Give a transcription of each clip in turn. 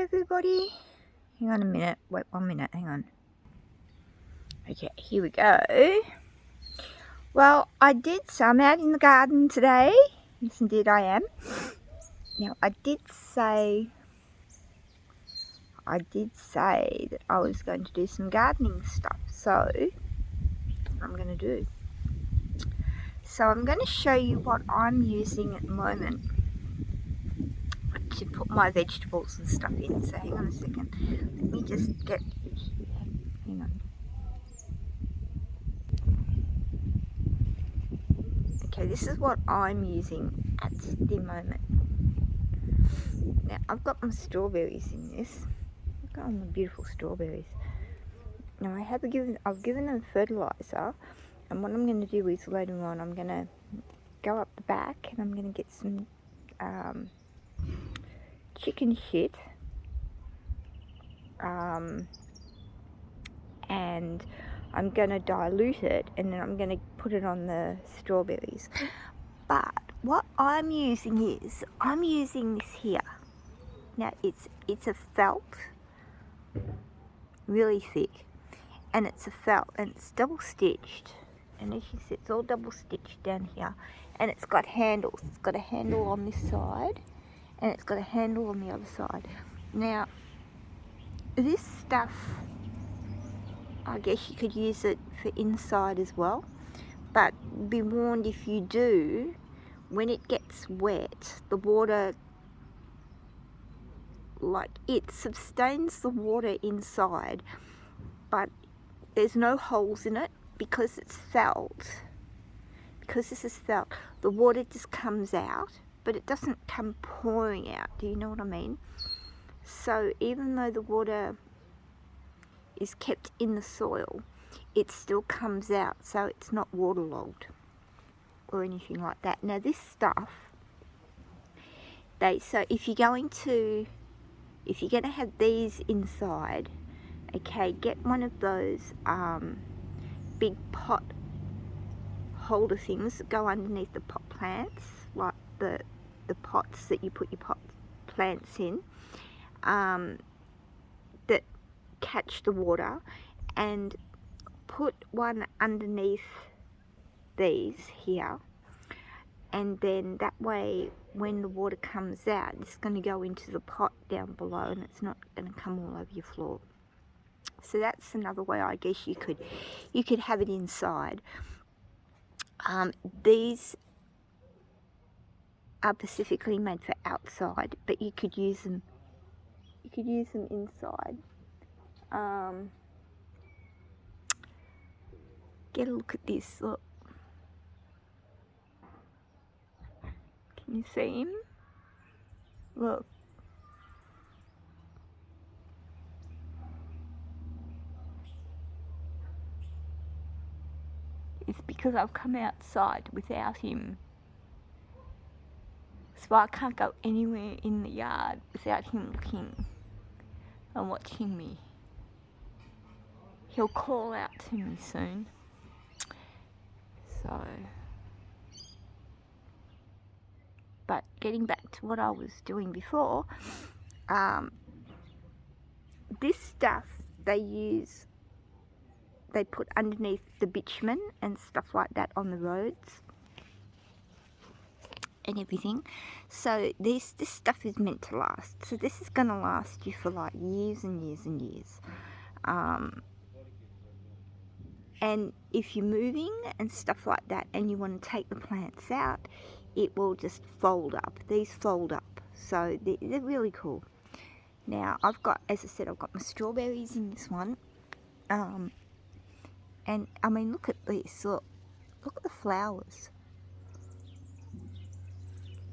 everybody. Hang on a minute. Wait 1 minute. Hang on. Okay, here we go. Well, I'm out in the garden today. Yes, indeed I am. Now, I did say that I was going to do some gardening stuff. So, that's what I'm going to do. So, I'm going to show you what I'm using at the moment to put my vegetables and stuff in. So, hang on a second. Let me just get... Hang on. Okay, this is what I'm using at the moment. Now, I've got my strawberries in this. Look at all my beautiful strawberries. Now, I've given them fertiliser, and what I'm going to do is later on, I'm going to go up the back and I'm going to get some chicken shit, and I'm going to dilute it, and then I'm going to put it on the strawberries. But what I'm using is, I'm using this here. Now, it's a felt, really thick, and it's a felt, and it's double stitched, and as you see, it's all double stitched down here, and it's got handles. It's got a handle on this side, and it's got a handle on the other side. Now, this stuff, I guess you could use it for inside as well, but be warned, if you do, when it gets wet, the water, like, it sustains the water inside, but there's no holes in it because it's felt. Because this is felt, the water just comes out, but it doesn't come pouring out. Do you know what I mean? So even though the water is kept in the soil, it still comes out, so it's not waterlogged or anything like that. Now, this stuff, so if you're going to have these inside, okay, get one of those big pot holder things that go underneath the pot plants, like the pots that you put your pot plants in, that catch the water, and put one underneath these here, and then that way when the water comes out, it's going to go into the pot down below, and it's not going to come all over your floor. So that's another way, I guess you could have it inside. These are specifically made for outside, but you could use them inside. Get a look at this. Look, can you see him? Look. It's because I've come outside without him. So I can't go anywhere in the yard without him looking and watching me. He'll call out to me soon. So, but getting back to what I was doing before, this stuff they put underneath the bitumen and stuff like that on the roads and everything. So this stuff is meant to last. So this is going to last you for like years and years and years. And if you're moving and stuff like that and you want to take the plants out, it will just fold up. These fold up. So they're really cool. Now, as I said, I've got my strawberries in this one. And I mean, look at this. Look at the flowers.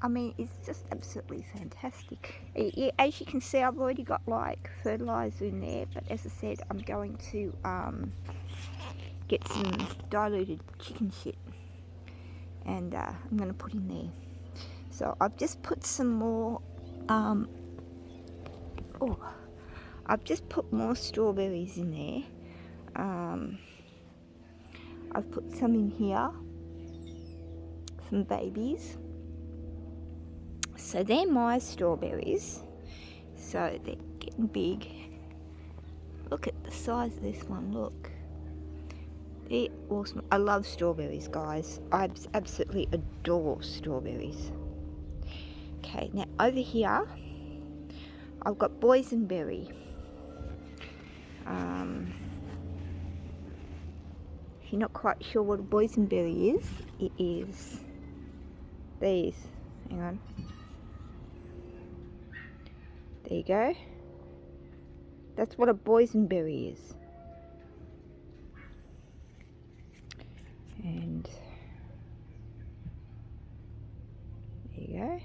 I mean, it's just absolutely fantastic. As you can see, I've already got like fertiliser in there, but as I said, I'm going to get some diluted chicken shit, and I'm going to put in there. So I've just put some more. I've just put more strawberries in there. I've put some in here, some babies. So they're my strawberries. So getting big. Look at the size of this one, look. They're awesome. I love strawberries, guys. I absolutely adore strawberries. Okay, now over here, I've got boysenberry. If you're not quite sure what a boysenberry is, it is these. Hang on. There you go. That's what a boysenberry is. And there you go.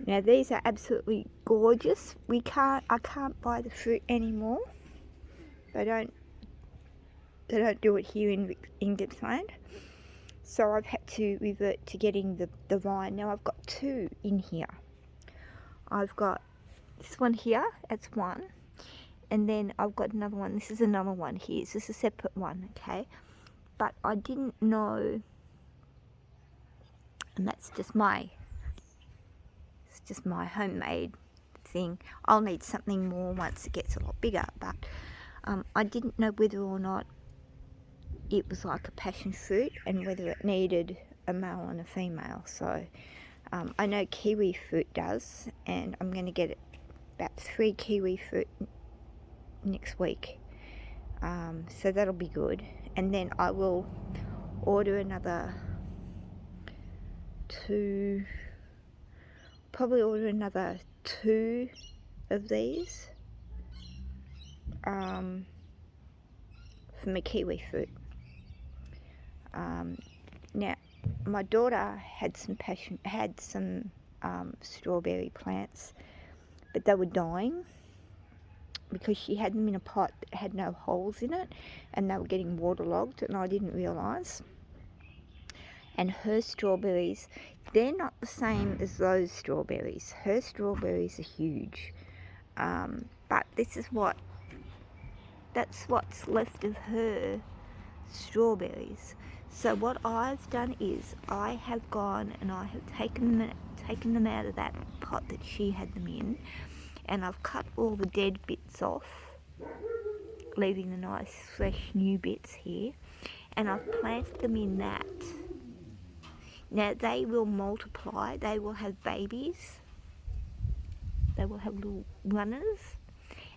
Now these are absolutely gorgeous. I can't buy the fruit anymore. They don't do it here in Gippsland. So I've had to revert to getting the vine. Now I've got two in here. I've got this one here, that's one. And then I've got another one. This is another one here. This is a separate one, okay? But I didn't know, and that's just my homemade thing. I'll need something more once it gets a lot bigger, but I didn't know whether or not it was like a passion fruit and whether it needed a male and a female. So I know kiwi fruit does, and I'm going to get about 3 kiwi fruit next week. So that'll be good. And then I will order another 2, probably order another 2 of these for my kiwi fruit. Now my daughter had some strawberry plants, but they were dying because she had them in a pot that had no holes in it, and they were getting waterlogged, and I didn't realise. And her strawberries, they're not the same as those strawberries. Her strawberries are huge, but that's what's left of her strawberries. So what I've done is I have gone and I have taken them out of that pot that she had them in, and I've cut all the dead bits off, leaving the nice fresh new bits here, and I've planted them in that. Now they will multiply, they will have babies, they will have little runners,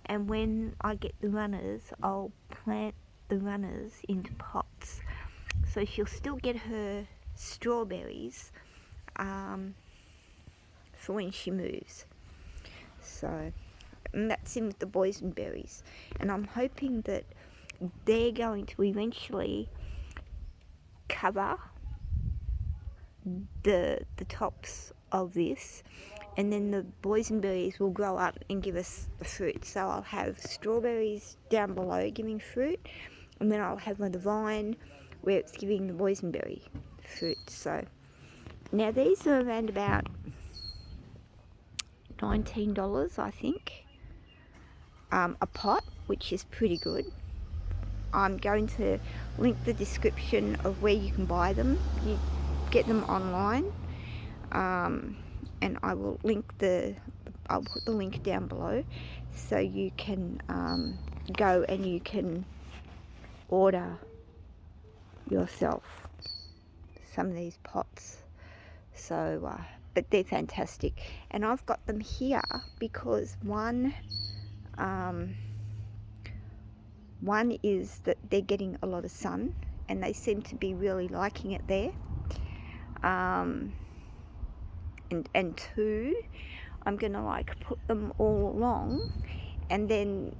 and when I get the runners, I'll plant the runners into pots. So she'll still get her strawberries for when she moves. So, and that's in with the boysenberries. And I'm hoping that they're going to eventually cover the tops of this, and then the boysenberries will grow up and give us the fruit. So I'll have strawberries down below giving fruit, and then I'll have the vine where it's giving the boysenberry fruit. So now these are around about $19, I think, a pot, which is pretty good. I'm going to link the description of where you can buy them. You get them online, and I will I'll put the link down below, so you can go and you can order yourself some of these pots. So but they're fantastic, and I've got them here because one is that they're getting a lot of sun, and they seem to be really liking it there, and 2, I'm gonna put them all along, and then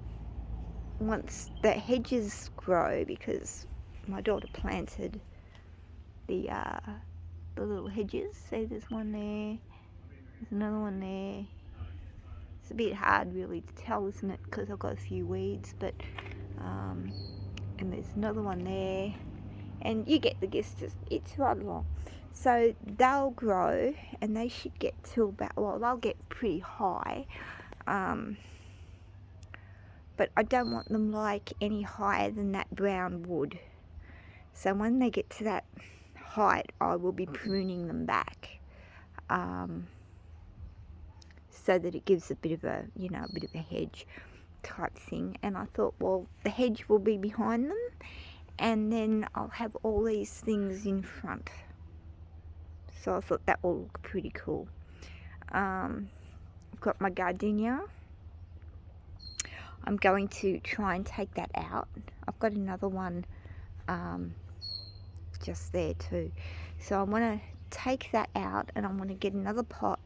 once the hedges grow, because my daughter planted the little hedges. See, there's one there, there's another one there. It's a bit hard really to tell, isn't it, because I've got a few weeds, but and there's another one there, and you get the gist. It's right along. So they'll grow, and they should get to about, well, they'll get pretty high, but I don't want them any higher than that brown wood. So when they get to that height, I will be pruning them back. so that it gives a bit of a, you know, a bit of a hedge type thing. And I thought, well, the hedge will be behind them, and then I'll have all these things in front. So I thought that will look pretty cool. I've got my gardenia. I'm going to try and take that out. I've got another one just there too. So I want to take that out, and I want to get another pot.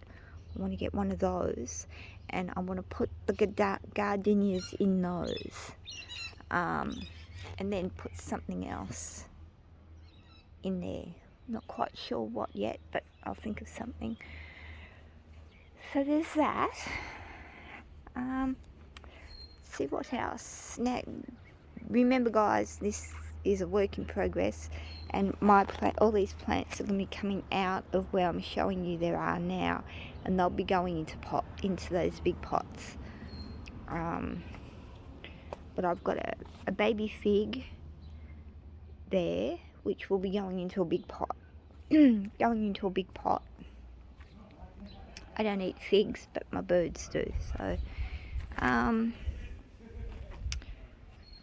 I want to get one of those, and I want to put the gardenias in those, and then put something else in there. Not quite sure what yet, but I'll think of something. So there's that. See what else. Now, remember guys, this is a work in progress, and all these plants are going to be coming out of where I'm showing you there are now, and they'll be going into those big pots. But I've got a baby fig there, which will be going into a big pot. Going into a big pot. I don't eat figs, but my birds do. So,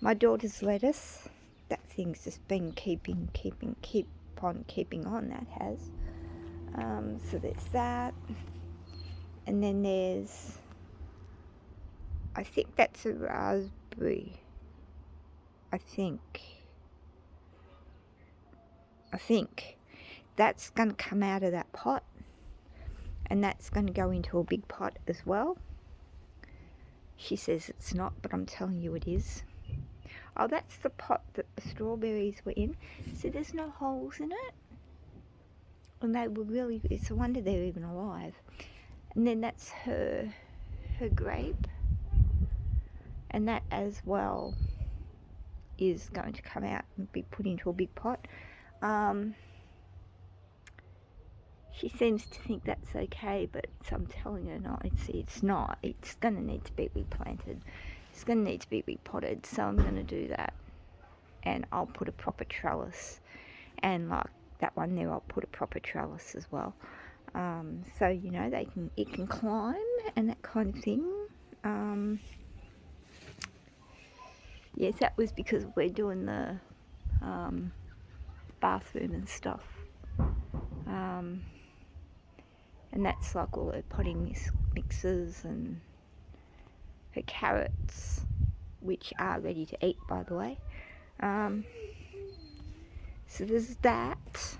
my daughter's lettuce. That thing's just been keep on keeping on. That has. So there's that, and then there's, I think that's a raspberry. I think that's going to come out of that pot, and that's going to go into a big pot as well. She says it's not, but I'm telling you it is. Oh, that's the pot that the strawberries were in. See, there's no holes in it. And they were really, it's a wonder they're even alive. And then that's her grape. And that as well is going to come out and be put into a big pot. She seems to think that's okay, but I'm telling her not. It's not. It's going to need to be replanted. It's going to need to be repotted, so I'm going to do that. And I'll put a proper trellis. And like that one there, I'll put a proper trellis as well. So, you know, it can climb and that kind of thing. Yes, that was because we're doing the bathroom and stuff. And that's like all her potting mixes and her carrots, which are ready to eat, by the way. So there's that.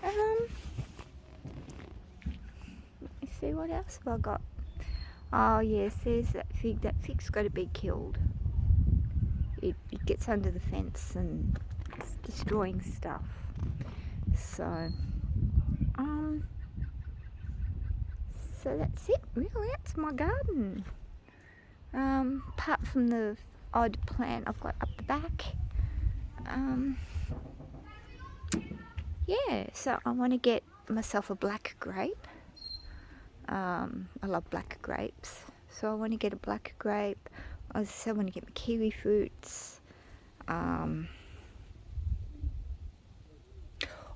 Let me see, what else have I got? Oh yes, there's that fig. That fig's got to be killed. It gets under the fence and it's destroying stuff. So that's it, really. That's my garden. Apart from the odd plant I've got up the back. Yeah, so I want to get myself a black grape. I love black grapes, so I want to get a black grape. As I said, I want to get my kiwi fruits.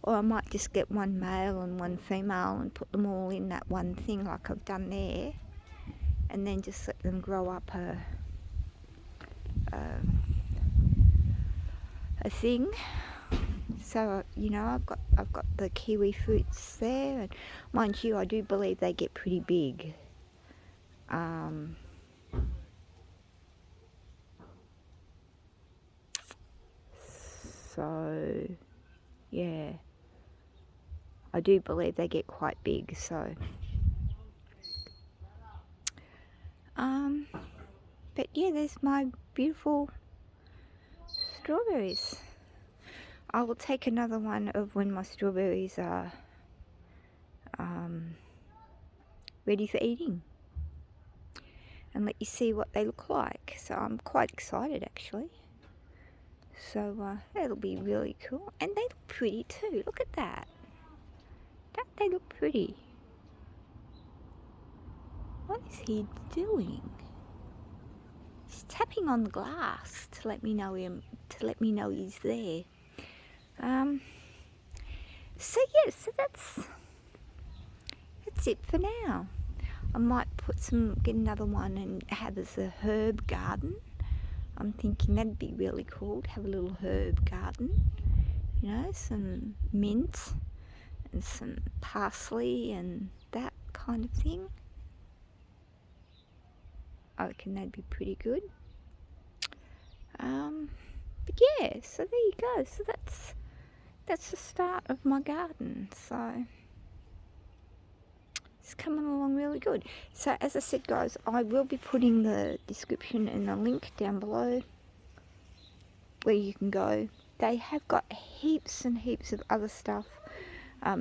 Or I might just get one male and one female and put them all in that one thing like I've done there, and then just let them grow up a thing. So, you know, I've got the kiwi fruits there, and mind you, I do believe they get pretty big. So yeah, I do believe they get quite big. So but yeah, there's my beautiful strawberries. I will take another one of when my strawberries are ready for eating, and let you see what they look like. So I'm quite excited actually. So that'll be really cool, and they look pretty too. Look at that. Don't they look pretty? What is he doing? He's tapping on the glass to let me know he's there. So yeah, so that's it for now. I might get another one and have as a herb garden. I'm thinking that'd be really cool to have a little herb garden, you know, some mint and some parsley and that kind of thing. I reckon that'd be pretty good. But yeah, so there you go. So that's the start of my garden. So it's coming along really good. So as I said, guys, I will be putting the description and the link down below where you can go. They have got heaps and heaps of other stuff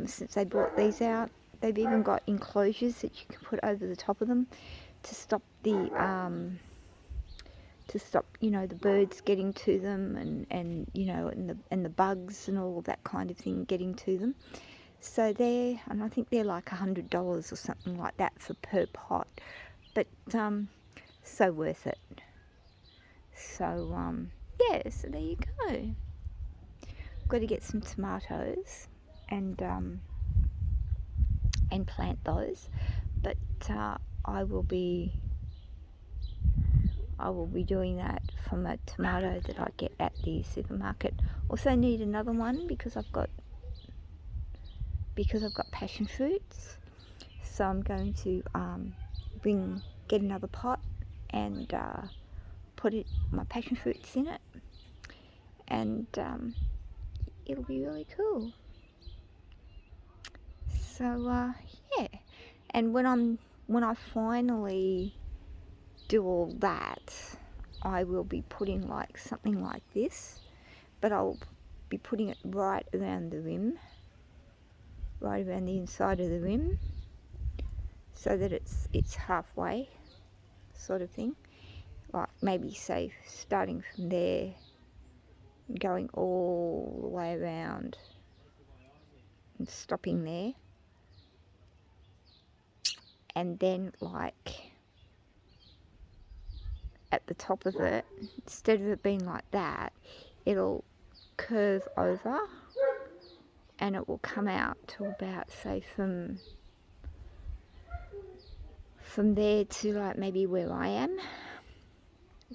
since they brought these out. They've even got enclosures that you can put over the top of them to stop the the birds getting to them and the bugs and all that kind of thing getting to them. So I think they're like $100 or something like that per pot, but so worth it. So yeah, so there you go. Got to get some tomatoes and plant those, but I will be doing that from a tomato that I get at the supermarket. Also need another one because I've got passion fruits, so I'm going to get another pot and put my passion fruits in it, and it'll be really cool. So yeah, and when I finally do all that, I will be putting like something like this, but I'll be putting it right around the rim, right around the inside of the rim, so that it's halfway sort of thing, like maybe say starting from there, going all the way around and stopping there, and then like at the top of it, instead of it being like that, it'll curve over and it will come out to about, say, from there to like maybe where I am.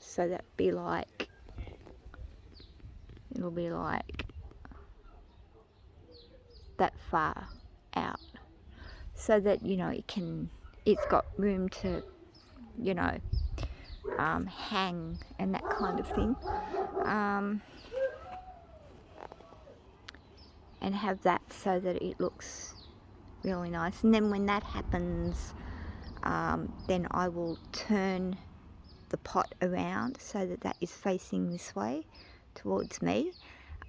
So that'd be like, it'll be like that far out, so that it's got room to hang and that kind of thing, and have that so that it looks really nice. And then when that happens, then I will turn the pot around so that is facing this way towards me,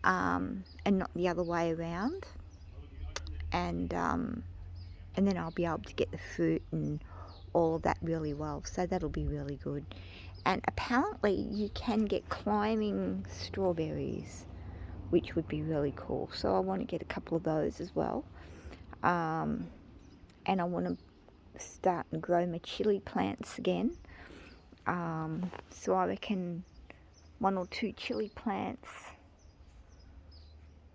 and not the other way around, and then I'll be able to get the fruit and all of that really well, so that'll be really good. And apparently you can get climbing strawberries, which would be really cool, so I want to get a couple of those as well. And I want to start and grow my chili plants again, so I reckon 1 or 2 chili plants,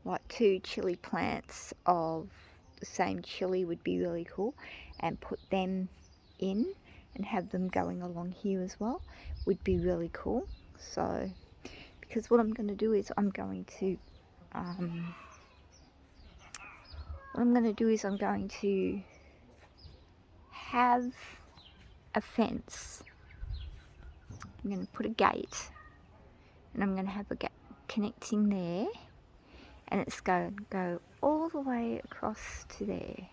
like 2 chili plants of the same chili would be really cool, and put them in and have them going along here as well would be really cool. So because what I'm going to do is I'm going to have a fence. I'm going to put a gate, and I'm going to have a gate connecting there, and it's going to go all the way across to there,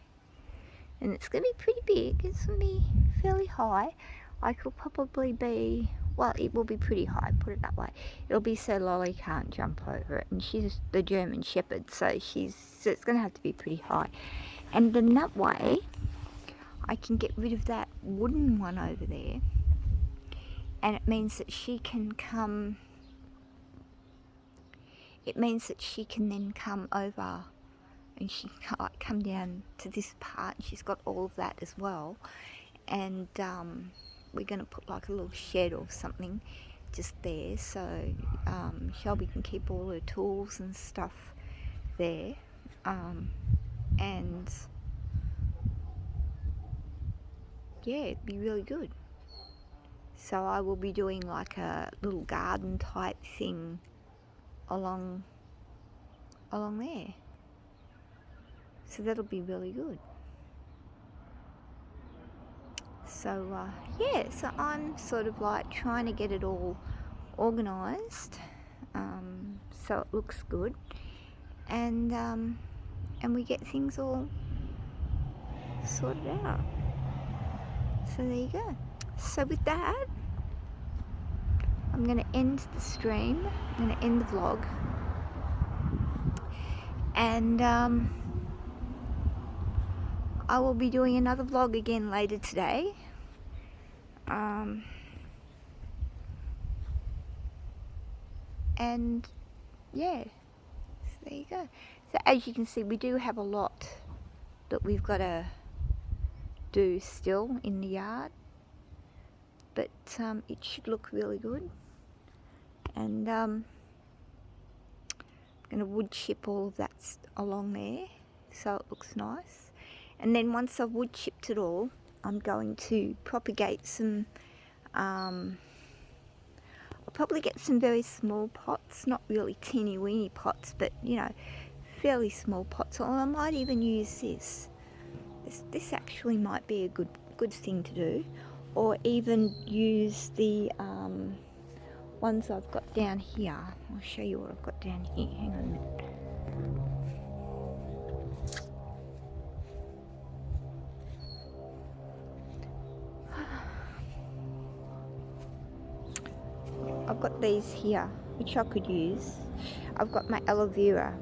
and it's going to be pretty big. It's going to be fairly high. I could probably be, well, it will be pretty high, put it that way. It'll be so Lolly can't jump over it, and she's the German Shepherd, so it's going to have to be pretty high. And then that way I can get rid of that wooden one over there, and it means that she can come, then come over, and she can come down to this part. She's got all of that as well, and we're going to put like a little shed or something just there, so Shelby can keep all her tools and stuff there, and yeah, it'd be really good. So I will be doing like a little garden type thing along there. So that'll be really good. So yeah, so I'm sort of like trying to get it all organised, so it looks good, and we get things all sorted out. So there you go. So with that, I'm going to end the stream. I'm going to end the vlog, and I will be doing another vlog again later today. And yeah, so there you go. So as you can see, we do have a lot that we've got to do still in the yard, but it should look really good. And I'm going to wood chip all of that along there so it looks nice. And then once I've wood chipped it all, I'm going to propagate some, I'll probably get some very small pots, not really teeny weeny pots, but you know, fairly small pots. Or I might even use this. This actually might be a good thing to do, or even use the ones I've got down here. I'll show you what I've got down here. Hang on a minute. I've got these here, which I could use. I've got my aloe vera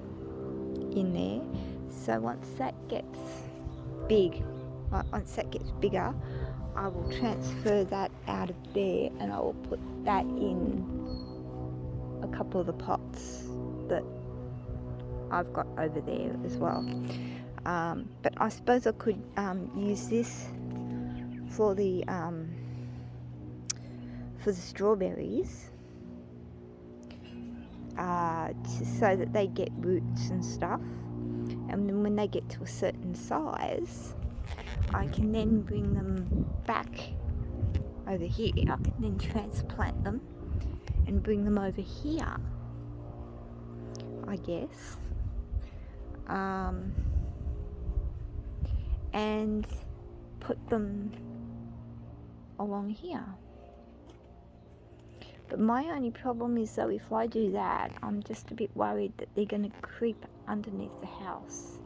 in there, so once that gets big, once that gets bigger, I will transfer that out of there and I will put that in a couple of the pots that I've got over there as well. But I suppose I could use this for the strawberries, so that they get roots and stuff, and then when they get to a certain size, I can then bring them back over here. I can then transplant them and bring them over here, I guess, and put them along here. But my only problem is, though, if I do that, I'm just a bit worried that they're going to creep underneath the house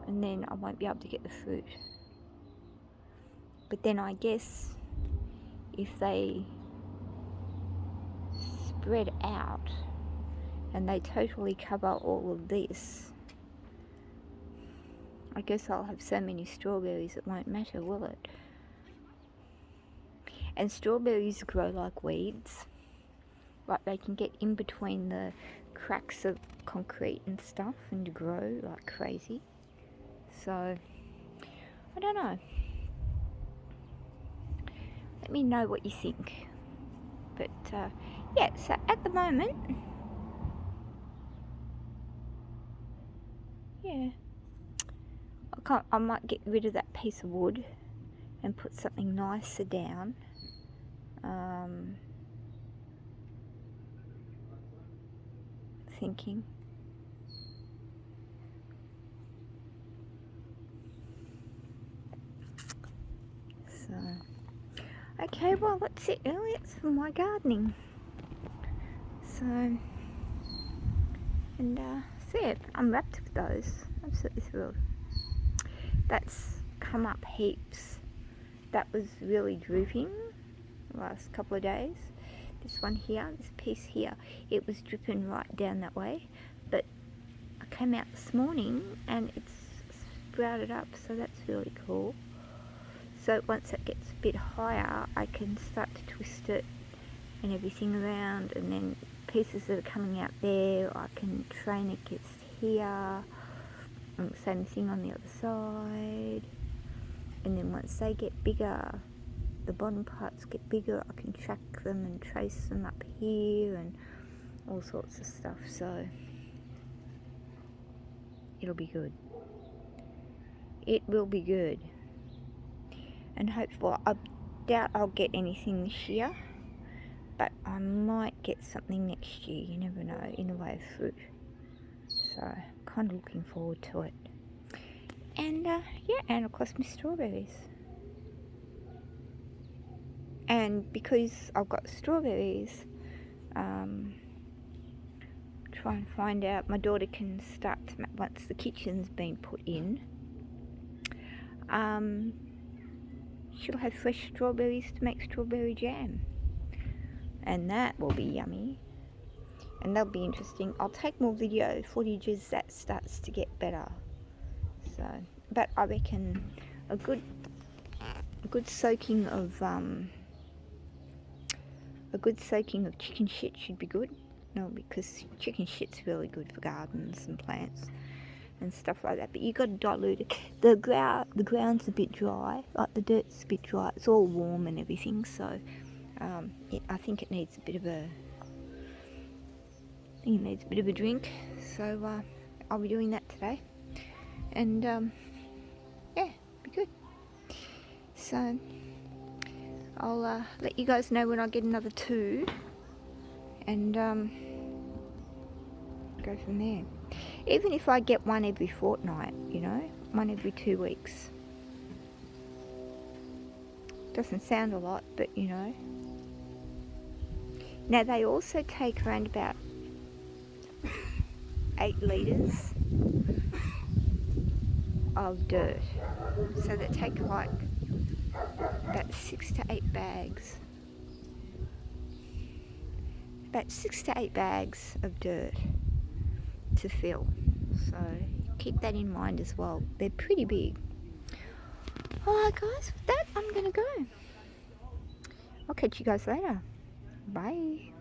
and then I won't be able to get the fruit. But then I guess if they spread out and they totally cover all of this, I guess I'll have so many strawberries it won't matter, will it? And strawberries grow like weeds. Like they can get in between the cracks of concrete and stuff and grow like crazy. So, I don't know. Let me know what you think. But yeah, so at the moment, yeah, I might get rid of that piece of wood and put something nicer down. Thinking. So, okay, well that's it really. It's for my gardening. So, and so yeah, I'm wrapped with those. Absolutely thrilled. That's come up heaps. That was really drooping the last couple of days. This one here, this piece here, it was dripping right down that way, but I came out this morning and it's sprouted up, so that's really cool. So once it gets a bit higher, I can start to twist it and everything around, and then pieces that are coming out there, I can train against here, and the same thing on the other side. And then once they get bigger, the bottom parts get bigger, I can track them and trace them up here and all sorts of stuff. So it'll be good. It will be good. and hopefully, I doubt I'll get anything this year, but I might get something next year, you never know, in the way of fruit. So, kind of looking forward to it. And yeah, and of course my strawberries. And because I've got strawberries, try and find out, my daughter can start to, once the kitchen's been put in, she'll have fresh strawberries to make strawberry jam. And that will be yummy. And that'll be interesting. I'll take more video footage as that starts to get better. So, but I reckon a good soaking of chicken shit should be good. No, because chicken shit's really good for gardens and plants and stuff like that. But you got to dilute it. The ground's a bit dry, like the dirt's a bit dry. It's all warm and everything, so I think it needs a bit of a. Drink. So I'll be doing that today, and yeah, be good. So I'll let you guys know when I get another 2, and go from there. Even if I get one every fortnight, you know, one every 2 weeks. Doesn't sound a lot, but you know. Now they also take around about 8 litres of dirt. So they take like about 6 to 8 bags. About 6 to 8 bags of dirt to fill. So keep that in mind as well. They're pretty big. Alright guys, with that I'm gonna go. I'll catch you guys later. Bye.